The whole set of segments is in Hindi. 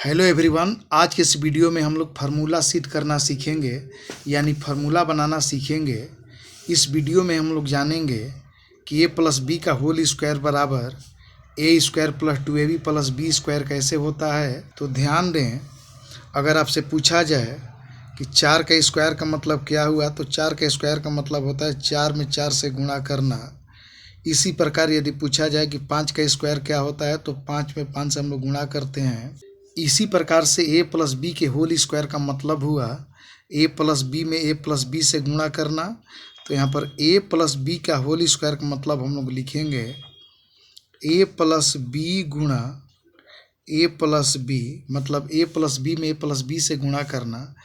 हेलो एवरीवन, आज के इस वीडियो में हम लोग फार्मूला शीट करना सीखेंगे, यानी फार्मूला बनाना सीखेंगे। इस वीडियो में हम लोग जानेंगे कि ए प्लस बी का होल स्क्वायर बराबर A square plus 2ab plus B square कैसे होता है। तो ध्यान दें, अगर आपसे पूछा जाए कि 4 का स्क्वायर का मतलब क्या हुआ, तो 4 का स्क्वायर का मतलब होता है 4 में 4 से गुणा करना। इसी प्रकार यदि पूछा जाए कि 5 का स्क्वायर क्या होता है, तो 5 में 5 से हम लोग गुणा करते हैं। इसी प्रकार से ए प्लस बी के होल स्क्वायर का मतलब हुआ ए प्लस बी में ए प्लस बी से गुणा करना। तो यहाँ पर ए प्लस बी का होल स्क्वायर का मतलब हम लोग लिखेंगे ए प्लस बी गुणा ए प्लस बी, मतलब ए प्लस बी में ए प्लस बी से गुणा करना।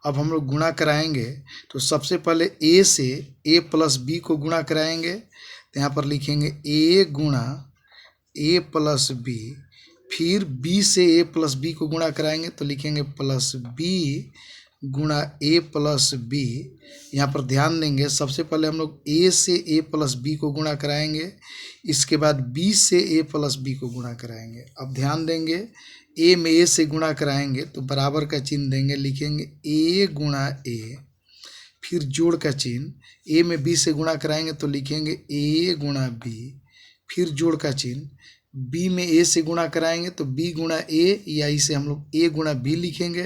अब हम लोग गुणा कराएंगे तो सबसे पहले ए से ए प्लस बी को गुणा कराएंगे, तो यहाँ पर लिखेंगे ए गुणा ए प्लस बी। फिर बी से ए प्लस बी को गुणा कराएंगे तो लिखेंगे प्लस बी गुणा ए प्लस बी। यहाँ पर ध्यान देंगे, सबसे पहले हम लोग ए से ए प्लस बी को गुणा कराएंगे, इसके बाद बी से ए प्लस बी को गुणा कराएंगे। अब ध्यान देंगे, ए में ए से गुणा कराएंगे तो बराबर का चिन्ह देंगे, लिखेंगे ए गुणा ए। फिर जोड़ का चिन्ह, ए में बी से गुणा कराएंगे तो लिखेंगे ए गुणा बी। फिर जोड़ का चिन्ह, बी में ए से गुणा कराएंगे तो बी गुणा ए, या इसे हम लोग ए गुणा बी लिखेंगे,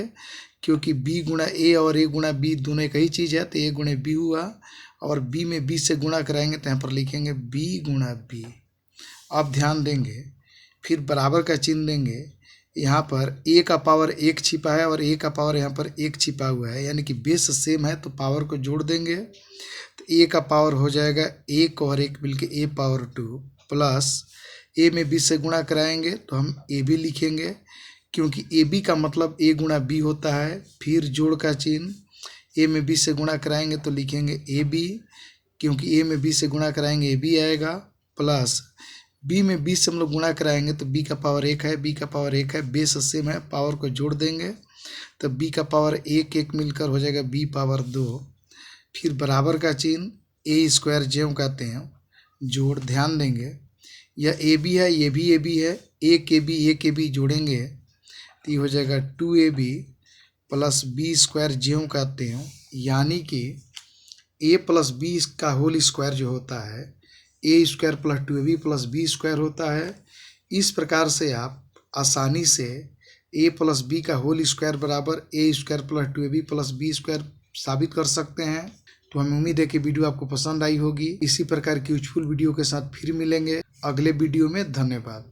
क्योंकि बी गुणा ए और ए गुणा बी दोनों एक ही चीज़ है, तो ए गुणे बी हुआ। और बी में बी से गुणा कराएंगे तो यहाँ पर लिखेंगे बी गुणा बी। अब ध्यान देंगे, फिर बराबर का चिन्ह देंगे। यहाँ पर ए का पावर 1 छिपा है और ए का पावर यहाँ पर 1 छिपा हुआ है, यानी कि बेस सेम है, तो पावर को जोड़ देंगे तो ए का पावर हो जाएगा 1 और 1 मिलके ए पावर 2 प्लस ए में बी से गुणा कराएंगे तो हम ए बी लिखेंगे, क्योंकि ए बी का मतलब ए गुणा बी होता है। फिर जोड़ का चिन्ह, ए में बी से गुणा कराएंगे तो लिखेंगे ए बी, क्योंकि ए में बी से गुणा कराएंगे ए बी आएगा, प्लस बी में बी से हम लोग गुणा कराएंगे तो बी का पावर 1 है, बी का पावर 1 है, बेस सेम है, पावर को जोड़ देंगे तो बी का पावर 1 मिलकर हो जाएगा बी पावर 2। फिर बराबर का चिन्ह, ए स्क्वायर ज्यों कहते हैं जोड़। ध्यान देंगे, यह ए बी है, ये भी ए बी है, ए के बी जोड़ेंगे तो ये हो जाएगा 2ab प्लस बी स्क्वायर ज्यों कहते हैं, यानी कि ए प्लस बी का होल स्क्वायर जो होता है A square plus 2ab plus B square होता है। इस प्रकार से आप आसानी से ए प्लस बी का होल स्क्वायर बराबर A square plus 2ab plus B square साबित कर सकते हैं। तो हमें उम्मीद है कि वीडियो आपको पसंद आई होगी। इसी प्रकार की यूजफुल वीडियो के साथ फिर मिलेंगे अगले वीडियो में। धन्यवाद।